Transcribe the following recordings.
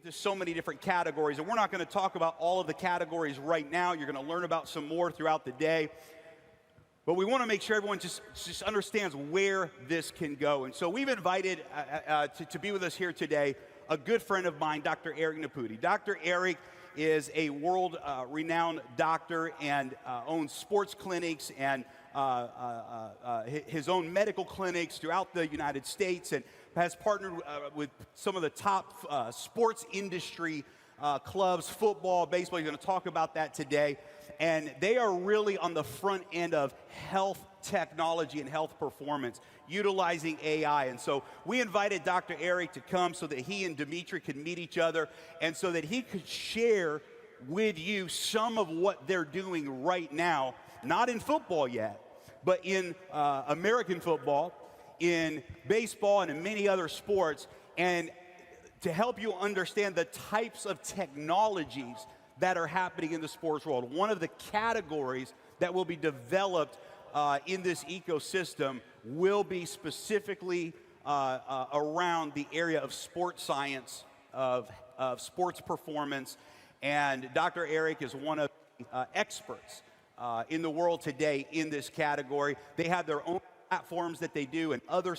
into so many different categories, and we're not going to talk about all of the categories right now. You're going to learn about some more throughout the day. But we want to make sure everyone just understands where this can go. And so we've invited to be with us here today a good friend of mine, Dr. Eric Naputi. Dr. Eric is a world-renowned doctor and owns sports clinics and his own medical clinics throughout the United States, and has partnered with some of the top sports industry clubs, football, baseball. He's going to talk about that today. And they are really on the front end of health technology and health performance, utilizing AI. And so we invited Dr. Eric to come so that he and Dimitri could meet each other, and so that he could share with you some of what they're doing right now, not in football yet, but in American football, in baseball, and in many other sports, and to help you understand the types of technologies that are happening in the sports world. One of the categories that will be developed in this ecosystem will be specifically around the area of sports science, of sports performance, and Dr. Eric is one of the experts in the world today in this category. They have their own platforms that they do in other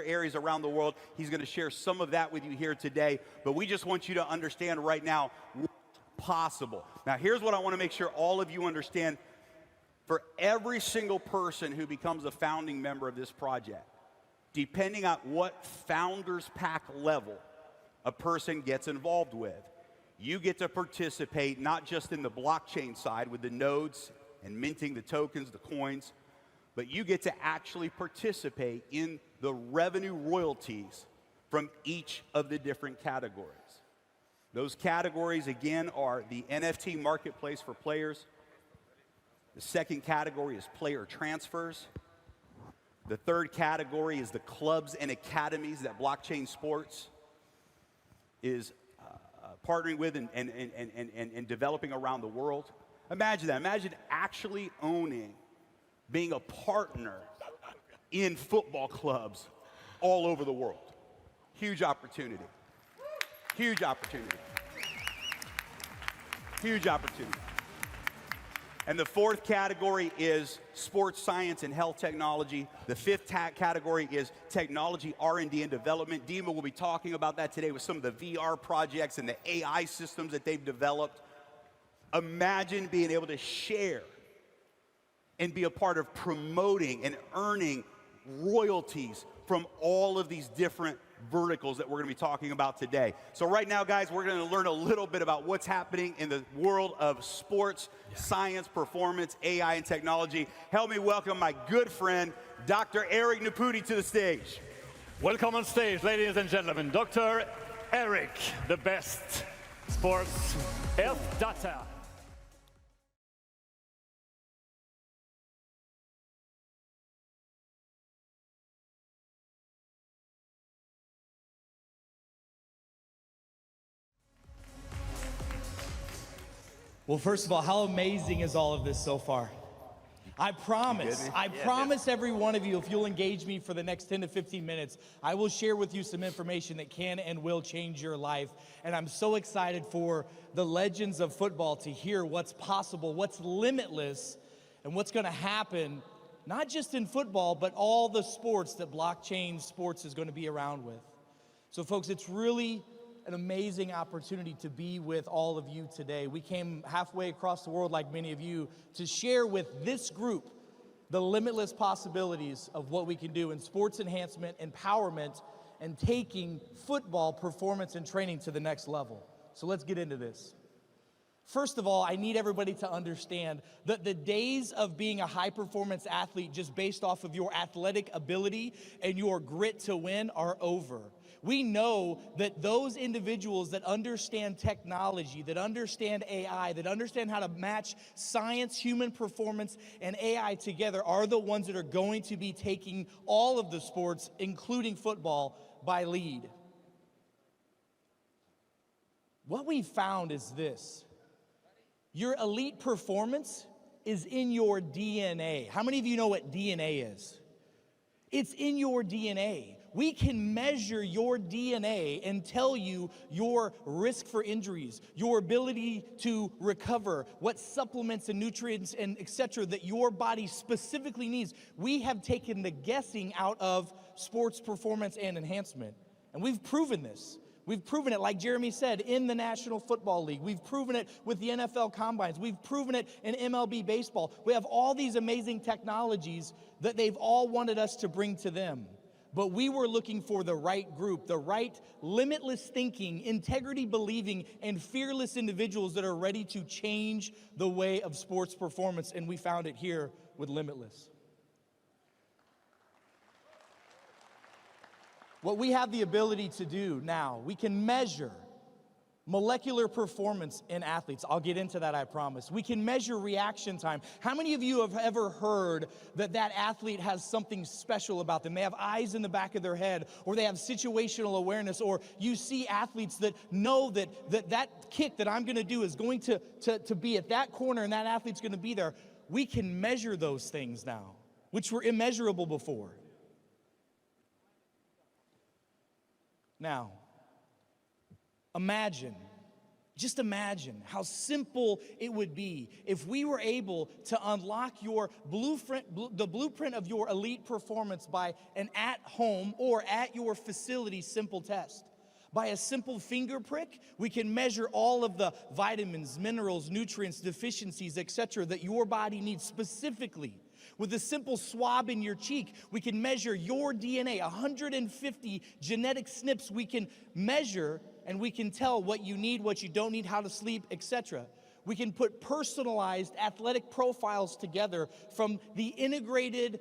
areas around the world. He's going to share some of that with you here today, but we just want you to understand right now what's possible. Now, here's what I want to make sure all of you understand. For every single person who becomes a founding member of this project, depending on what founders pack level a person gets involved with, you get to participate not just in the blockchain side with the nodes and minting the tokens, the coins, but you get to actually participate in the revenue royalties from each of the different categories. Those categories, again, are the NFT marketplace for players. The second category is player transfers. The third category is the clubs and academies that blockchain sports is partnering with and developing around the world. Imagine that. Imagine actually owning, being a partner in football clubs all over the world. Huge opportunity. Huge opportunity. Huge opportunity. And the fourth category is sports science and health technology. The fifth category is technology, R&D, and development. Dima will be talking about that today with some of the VR projects and the AI systems that they've developed. Imagine being able to share and be a part of promoting and earning royalties from all of these different verticals that we're going to be talking about today. So right now, guys, we're going to learn a little bit about what's happening in the world of sports, science, performance, AI, and technology. Help me welcome my good friend, Dr. Eric Naputi, to the stage. Welcome on stage, ladies and gentlemen. Dr. Eric, the best sports health data. Well, first of all, how amazing is all of this so far? I promise every one of you, if you'll engage me for the next 10 to 15 minutes, I will share with you some information that can and will change your life. And I'm so excited for the legends of football to hear what's possible, what's limitless, and what's going to happen, not just in football, but all the sports that blockchain sports is going to be around with. So folks, it's really an amazing opportunity to be with all of you today. We came halfway across the world, like many of you, to share with this group the limitless possibilities of what we can do in sports enhancement, empowerment, and taking football performance and training to the next level. So let's get into this. First of all, I need everybody to understand that the days of being a high-performance athlete just based off of your athletic ability and your grit to win are over. We know that those individuals that understand technology, that understand AI, that understand how to match science, human performance, and AI together are the ones that are going to be taking all of the sports, including football, by lead. What we found is this. Your elite performance is in your DNA. How many of you know what DNA is? It's in your DNA. We can measure your DNA and tell you your risk for injuries, your ability to recover, what supplements and nutrients and et cetera that your body specifically needs. We have taken the guessing out of sports performance and enhancement. And we've proven this. We've proven it, like Jeremy said, in the National Football League. We've proven it with the NFL Combines. We've proven it in MLB baseball. We have all these amazing technologies that they've all wanted us to bring to them. But we were looking for the right group, the right limitless thinking, integrity believing, and fearless individuals that are ready to change the way of sports performance, and we found it here with Limitless. What we have the ability to do now, we can measure molecular performance in athletes. I'll get into that, I promise. We can measure reaction time. How many of you have ever heard that that athlete has something special about them? They have eyes in the back of their head, or they have situational awareness, or you see athletes that know that kick that I'm gonna do is going to be at that corner and that athlete's gonna be there. We can measure those things now, which were immeasurable before. Now, just imagine how simple it would be if we were able to unlock your the blueprint of your elite performance by an at-home or at your facility simple test. By a simple finger prick, we can measure all of the vitamins, minerals, nutrients, deficiencies, etc. that your body needs specifically. With a simple swab in your cheek, we can measure your DNA, 150 genetic SNPs we can measure, and we can tell what you need, what you don't need, how to sleep, etc. We can put personalized athletic profiles together from the integrated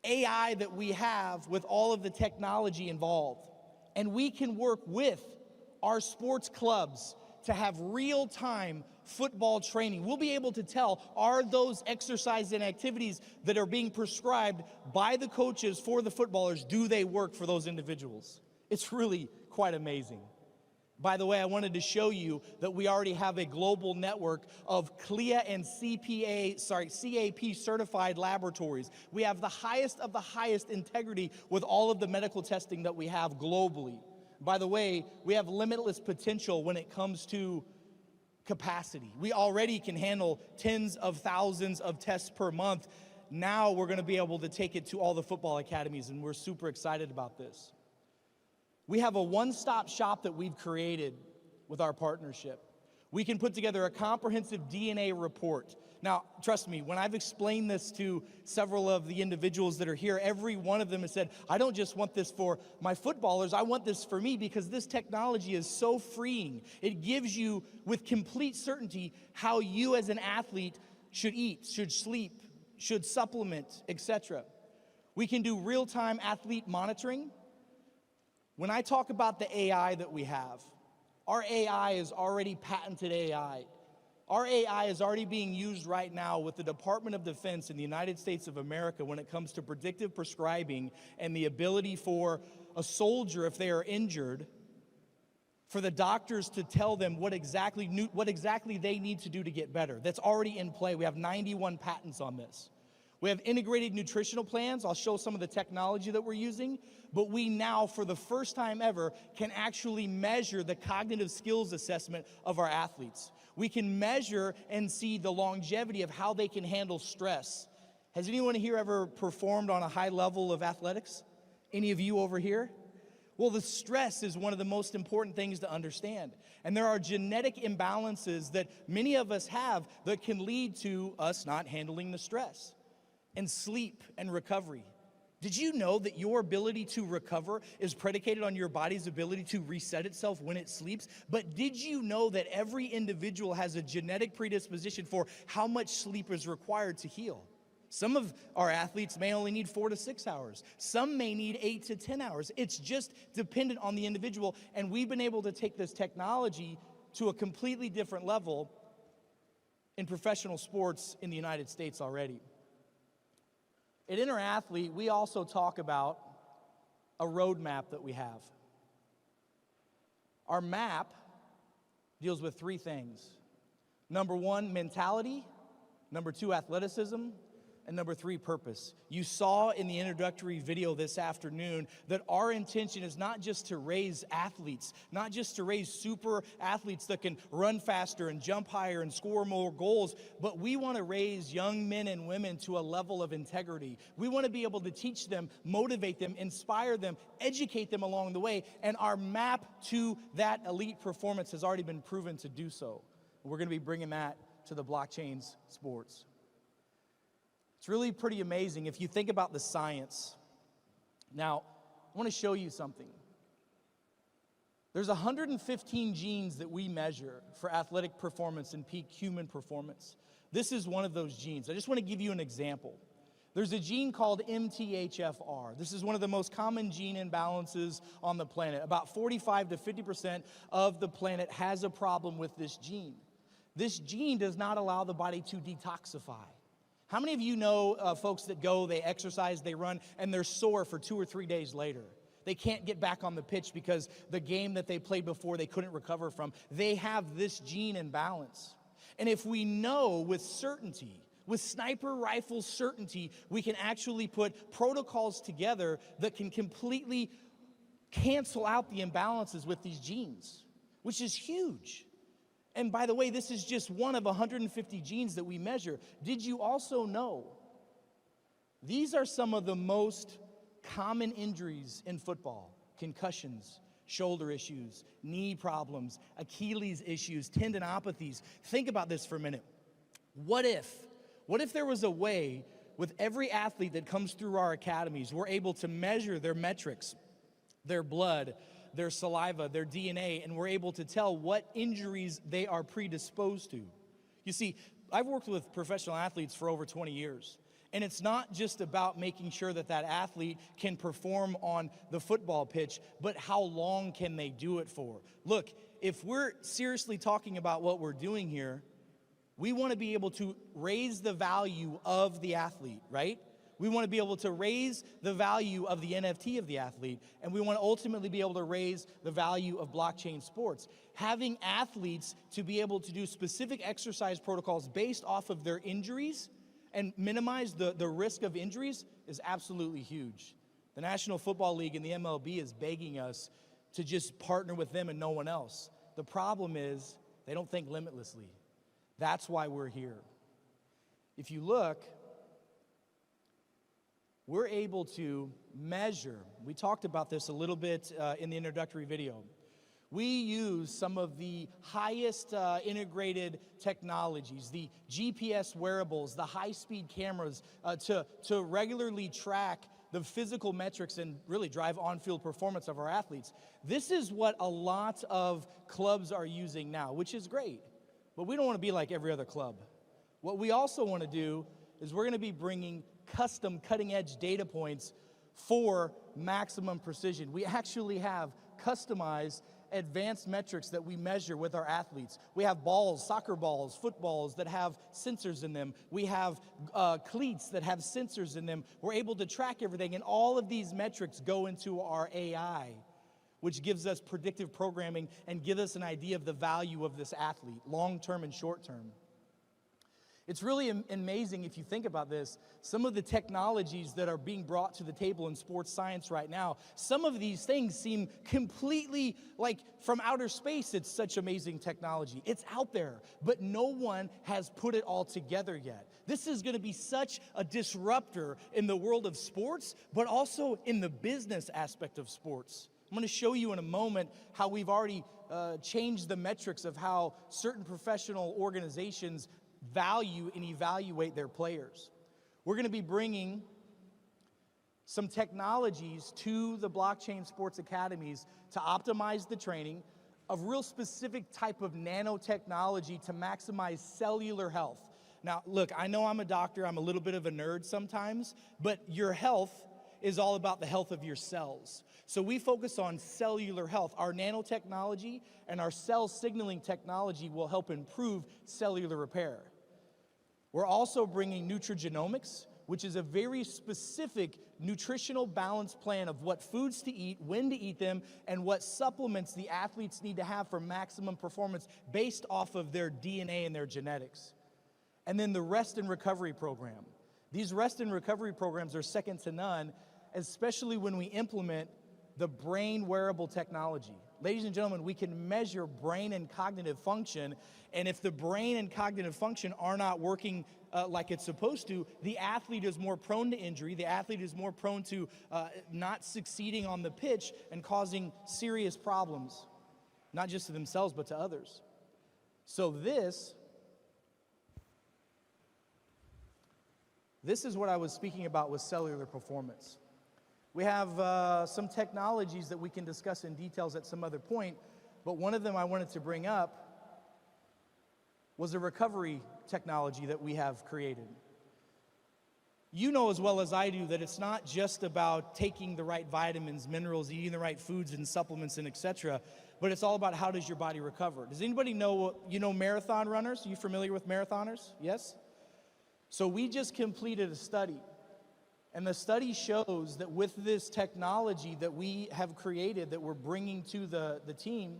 AI that we have with all of the technology involved. And we can work with our sports clubs to have real-time football training. We'll be able to tell, are those exercises and activities that are being prescribed by the coaches for the footballers, do they work for those individuals? It's really quite amazing. By the way, I wanted to show you that we already have a global network of CLIA and CAP certified laboratories. We have the highest of the highest integrity with all of the medical testing that we have globally. By the way, we have limitless potential when it comes to capacity. We already can handle tens of thousands of tests per month. Now we're going to be able to take it to all the football academies, and we're super excited about this. We have a one-stop shop that we've created with our partnership. We can put together a comprehensive DNA report. Now, trust me, when I've explained this to several of the individuals that are here, every one of them has said, I don't just want this for my footballers, I want this for me, because this technology is so freeing. It gives you, with complete certainty, how you as an athlete should eat, should sleep, should supplement, etc. We can do real-time athlete monitoring. When I talk about the AI that we have, our AI is already patented AI. Our AI is already being used right now with the Department of Defense in the United States of America when it comes to predictive prescribing and the ability for a soldier, if they are injured, for the doctors to tell them what exactly they need to do to get better. That's already in play. We have 91 patents on this. We have integrated nutritional plans. I'll show some of the technology that we're using, but we now, for the first time ever, can actually measure the cognitive skills assessment of our athletes. We can measure and see the longevity of how they can handle stress. Has anyone here ever performed on a high level of athletics? Any of you over here? Well, the stress is one of the most important things to understand. And there are genetic imbalances that many of us have that can lead to us not handling the stress. And sleep and recovery. Did you know that your ability to recover is predicated on your body's ability to reset itself when it sleeps? But did you know that every individual has a genetic predisposition for how much sleep is required to heal? Some of our athletes may only need 4 to 6 hours. Some may need 8 to 10 hours. It's just dependent on the individual. And we've been able to take this technology to a completely different level in professional sports in the United States already. At InnerAthlete, we also talk about a roadmap that we have. Our map deals with 3 things. Number 1, mentality. Number 2, athleticism. And number 3, purpose. You saw in the introductory video this afternoon that our intention is not just to raise athletes, not just to raise super athletes that can run faster and jump higher and score more goals, but we want to raise young men and women to a level of integrity. We want to be able to teach them, motivate them, inspire them, educate them along the way, and our map to that elite performance has already been proven to do so. We're going to be bringing that to the blockchain's sports. It's really pretty amazing if you think about the science. Now, I want to show you something. There's 115 genes that we measure for athletic performance and peak human performance. This is one of those genes. I just want to give you an example. There's a gene called MTHFR. This is one of the most common gene imbalances on the planet. About 45 to 50% of the planet has a problem with this gene. This gene does not allow the body to detoxify. How many of you know folks that go, they exercise, they run, and they're sore for 2 or 3 days later? They can't get back on the pitch because the game that they played before they couldn't recover from. They have this gene imbalance. And if we know with certainty, with sniper rifle certainty, we can actually put protocols together that can completely cancel out the imbalances with these genes, which is huge. And by the way, this is just one of 150 genes that we measure. Did you also know these are some of the most common injuries in football? Concussions, shoulder issues, knee problems, Achilles issues, tendinopathies. Think about this for a minute. What if there was a way with every athlete that comes through our academies, we're able to measure their metrics, their blood, their saliva, their DNA, and we're able to tell what injuries they are predisposed to. You see, I've worked with professional athletes for over 20 years, and it's not just about making sure that that athlete can perform on the football pitch, but how long can they do it for? Look, if we're seriously talking about what we're doing here, we want to be able to raise the value of the athlete, right? We want to be able to raise the value of the NFT of the athlete, and we want to ultimately be able to raise the value of blockchain sports. Having athletes to be able to do specific exercise protocols based off of their injuries and minimize the risk of injuries is absolutely huge. The National Football League and the MLB is begging us to just partner with them and no one else. The problem is they don't think limitlessly. That's why we're here. If you look, we're able to measure. We talked about this a little bit in the introductory video. We use some of the highest integrated technologies, the GPS wearables, the high-speed cameras, to regularly track the physical metrics and really drive on-field performance of our athletes. This is what a lot of clubs are using now, which is great. But we don't want to be like every other club. What we also want to do is we're going to be bringing custom cutting-edge data points for maximum precision. We actually have customized advanced metrics that we measure with our athletes. We have balls, soccer balls, footballs that have sensors in them. We have cleats that have sensors in them. We're able to track everything, and all of these metrics go into our AI, which gives us predictive programming and gives us an idea of the value of this athlete, long-term and short-term. It's really amazing if you think about this, some of the technologies that are being brought to the table in sports science right now, some of these things seem completely like from outer space. It's such amazing technology. It's out there, but no one has put it all together yet. This is going to be such a disruptor in the world of sports, but also in the business aspect of sports. I'm going to show you in a moment how we've already changed the metrics of how certain professional organizations value and evaluate their players. We're going to be bringing some technologies to the blockchain sports academies to optimize the training of real specific type of nanotechnology to maximize cellular health. Now, look, I know I'm a doctor, I'm a little bit of a nerd sometimes, but your health is all about the health of your cells. So we focus on cellular health. Our nanotechnology and our cell signaling technology will help improve cellular repair. We're also bringing nutrigenomics, which is a very specific nutritional balance plan of what foods to eat, when to eat them, and what supplements the athletes need to have for maximum performance based off of their DNA and their genetics. And then the rest and recovery program. These rest and recovery programs are second to none, especially when we implement the brain wearable technology. Ladies and gentlemen, we can measure brain and cognitive function, and if the brain and cognitive function are not working like it's supposed to, the athlete is more prone to injury, the athlete is more prone to not succeeding on the pitch and causing serious problems, not just to themselves, but to others. So this is what I was speaking about with cellular performance. We have some technologies that we can discuss in details at some other point, but one of them I wanted to bring up was a recovery technology that we have created. You know as well as I do that it's not just about taking the right vitamins, minerals, eating the right foods and supplements and etc., but it's all about how does your body recover. Does anybody know, marathon runners? Are you familiar with marathoners? Yes? So we just completed a study, and the study shows that with this technology that we have created, that we're bringing to the team,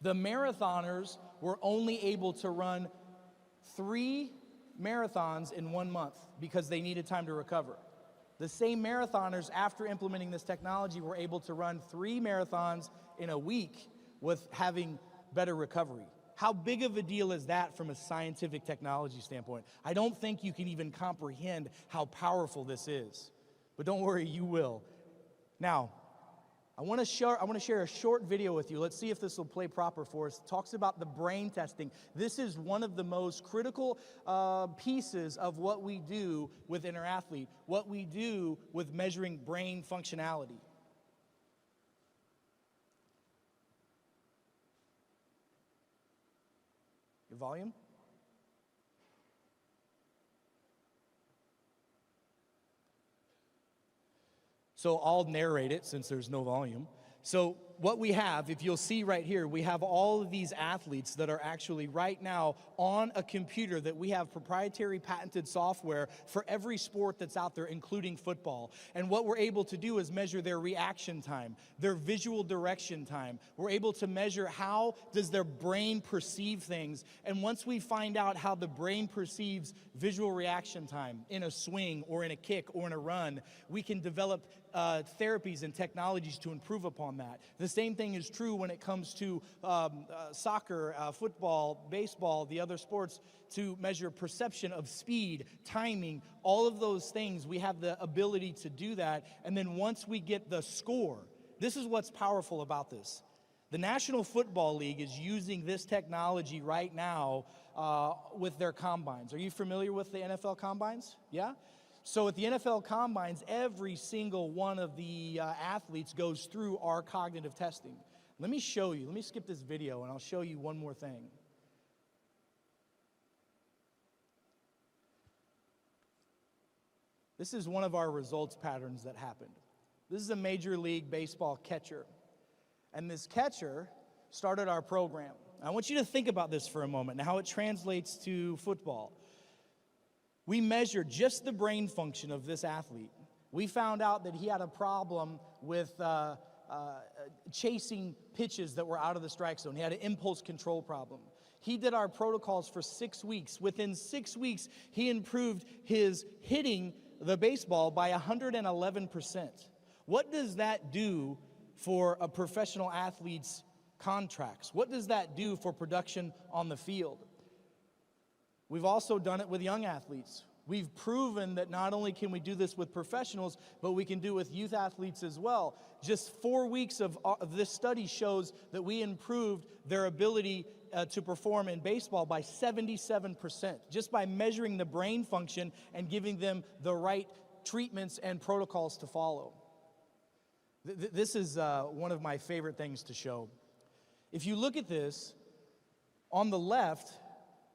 the marathoners were only able to run 3 marathons in 1 month because they needed time to recover. The same marathoners, after implementing this technology, were able to run 3 marathons in a week with having better recovery. How big of a deal is that from a scientific technology standpoint? I don't think you can even comprehend how powerful this is. But don't worry, you will. Now, I want to share a short video with you. Let's see if this will play proper for us. It talks about the brain testing. This is one of the most critical pieces of what we do with InnerAthlete, what we do with measuring brain functionality. Your volume? So I'll narrate it since there's no volume. So what we have, if you'll see right here, we have all of these athletes that are actually right now on a computer that we have proprietary patented software for every sport that's out there, including football. And what we're able to do is measure their reaction time, their visual direction time. We're able to measure how does their brain perceive things. And once we find out how the brain perceives visual reaction time in a swing or in a kick or in a run, we can develop therapies and technologies to improve upon that. The same thing is true when it comes to soccer, football, baseball, the other sports, to measure perception of speed, timing, all of those things. We have the ability to do that. And then once we get the score, this is what's powerful about this. The National Football League is using this technology right now with their combines. Are you familiar with the NFL combines? Yeah? So at the NFL combines, every single one of the athletes goes through our cognitive testing. Let me show you. Let me skip this video and I'll show you one more thing. This is one of our results patterns that happened. This is a Major League Baseball catcher. And this catcher started our program. I want you to think about this for a moment and how it translates to football. We measured just the brain function of this athlete. We found out that he had a problem with chasing pitches that were out of the strike zone. He had an impulse control problem. He did our protocols for 6 weeks. Within 6 weeks, he improved his hitting the baseball by 111%. What does that do for a professional athlete's contracts? What does that do for production on the field? We've also done it with young athletes. We've proven that not only can we do this with professionals, but we can do it with youth athletes as well. Just 4 weeks of this study shows that we improved their ability to perform in baseball by 77%, just by measuring the brain function and giving them the right treatments and protocols to follow. This is one of my favorite things to show. If you look at this, on the left,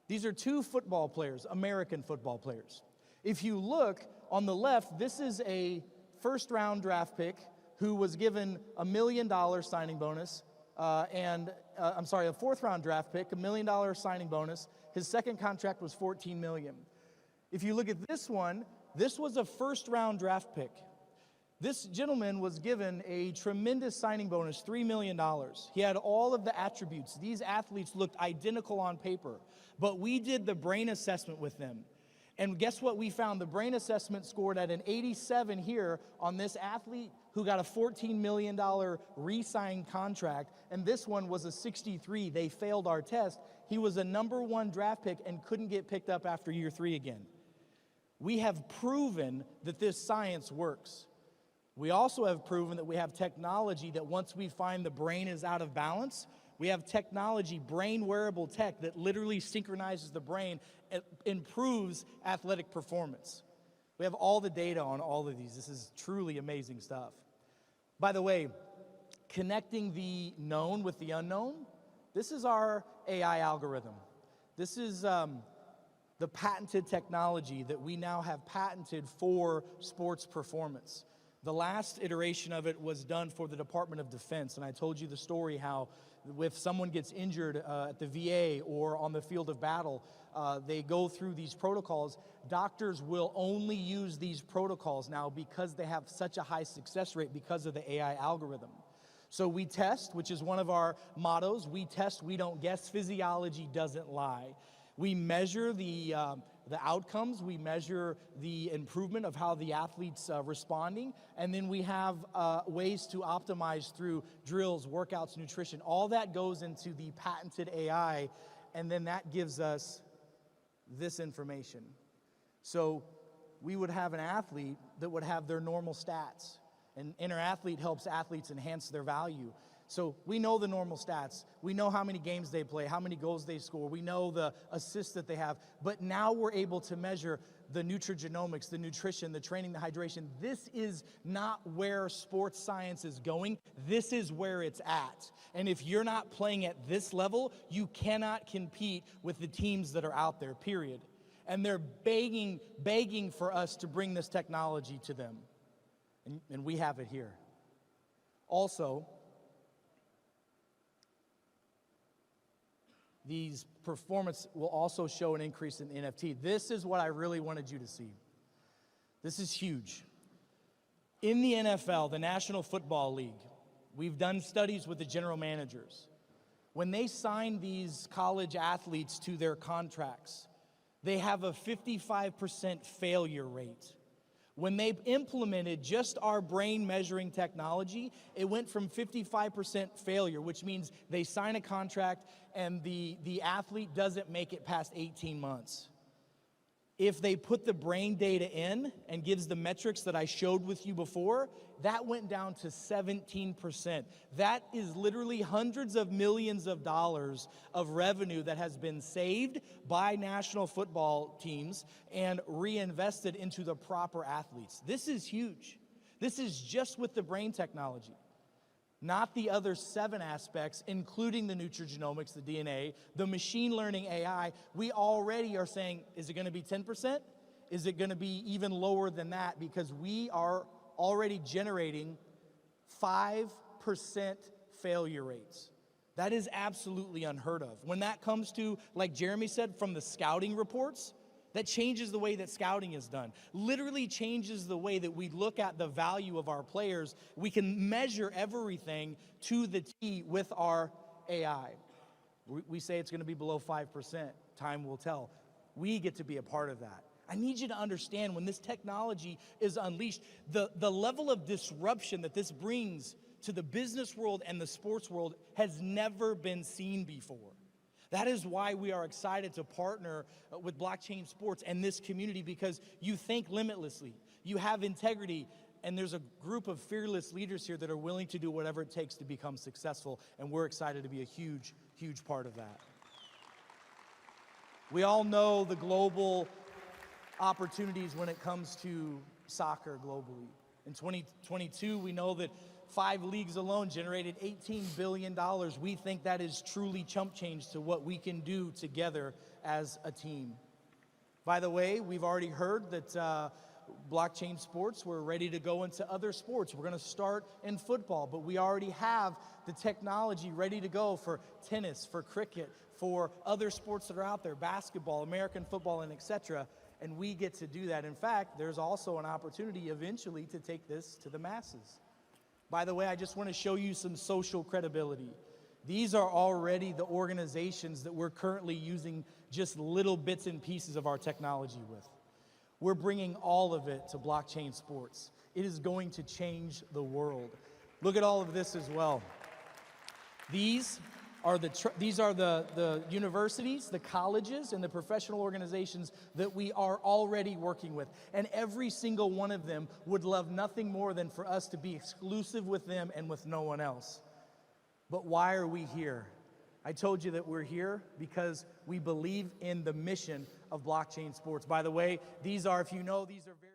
these are 2 football players, American football players. If you look on the left, this is a first-round draft pick who was given $1 million signing bonus, a 4th-round draft pick, $1 million signing bonus. His second contract was $14 million. If you look at this one, this was a first-round draft pick. This gentleman was given a tremendous signing bonus, $3 million. He had all of the attributes. These athletes looked identical on paper, but we did the brain assessment with them. And guess what we found? The brain assessment scored at an 87 here on this athlete who got a $14 million re-signed contract, and this one was a 63. They failed our test. He was a #1 draft pick and couldn't get picked up after year 3 again. We have proven that this science works. We also have proven that we have technology that once we find the brain is out of balance, we have technology, brain wearable tech, that literally synchronizes the brain and improves athletic performance. We have all the data on all of these. This is truly amazing stuff. By the way, connecting the known with the unknown, this is our AI algorithm. This is the patented technology that we now have patented for sports performance. The last iteration of it was done for the Department of Defense, and I told you the story how if someone gets injured at the VA or on the field of battle, they go through these protocols. Doctors will only use these protocols now because they have such a high success rate because of the AI algorithm. So we test, which is one of our mottos. We test, we don't guess. Physiology doesn't lie. We measure the outcomes, we measure the improvement of how the athlete's responding, and then we have ways to optimize through drills, workouts, nutrition. All that goes into the patented AI, and then that gives us this information. So we would have an athlete that would have their normal stats, and InnerAthlete helps athletes enhance their value. So we know the normal stats. We know how many games they play, how many goals they score. We know the assists that they have. But now we're able to measure the nutrigenomics, the nutrition, the training, the hydration. This is not where sports science is going. This is where it's at. And if you're not playing at this level, you cannot compete with the teams that are out there, period. And they're begging for us to bring this technology to them. And we have it here. Also, these performance will also show an increase in NFT. This is what I really wanted you to see. This is huge. In the NFL, the National Football League, we've done studies with the general managers. When they sign these college athletes to their contracts, they have a 55% failure rate. When they implemented just our brain measuring technology, it went from 55% failure, which means they sign a contract and the athlete doesn't make it past 18 months. If they put the brain data in and gives the metrics that I showed with you before, that went down to 17%. That is literally hundreds of millions of dollars of revenue that has been saved by national football teams and reinvested into the proper athletes. This is huge. This is just with the brain technology, not the other 7 aspects, including the nutrigenomics, the DNA, the machine learning AI. We already are saying, is it going to be 10%? Is it going to be even lower than that? Because we are already generating 5% failure rates. That is absolutely unheard of. When that comes to, like Jeremy said, from the scouting reports, that changes the way that scouting is done. Literally changes the way that we look at the value of our players. We can measure everything to the T with our AI. We say it's going to be below 5%. Time will tell. We get to be a part of that. I need you to understand, when this technology is unleashed, the level of disruption that this brings to the business world and the sports world has never been seen before. That is why we are excited to partner with Blockchain Sports and this community, because you think limitlessly, you have integrity, and there's a group of fearless leaders here that are willing to do whatever it takes to become successful, and we're excited to be a huge, huge part of that. We all know the global opportunities when it comes to soccer globally. In 2022, we know that 5 leagues alone generated $18 billion. We think that is truly chump change to what we can do together as a team. By the way, we've already heard that Blockchain Sports, we're ready to go into other sports. We're going to start in football, but we already have the technology ready to go for tennis, for cricket, for other sports that are out there, basketball, American football, and etc. And we get to do that. In fact, there's also an opportunity eventually to take this to the masses. By the way, I just want to show you some social credibility. These are already the organizations that we're currently using just little bits and pieces of our technology with. We're bringing all of it to blockchain sports. It is going to change the world. Look at all of this as well. These are the universities, the colleges, and the professional organizations that we are already working with. And every single one of them would love nothing more than for us to be exclusive with them and with no one else. But why are we here? I told you that we're here because we believe in the mission of blockchain sports. By the way, these are, if you know, these are very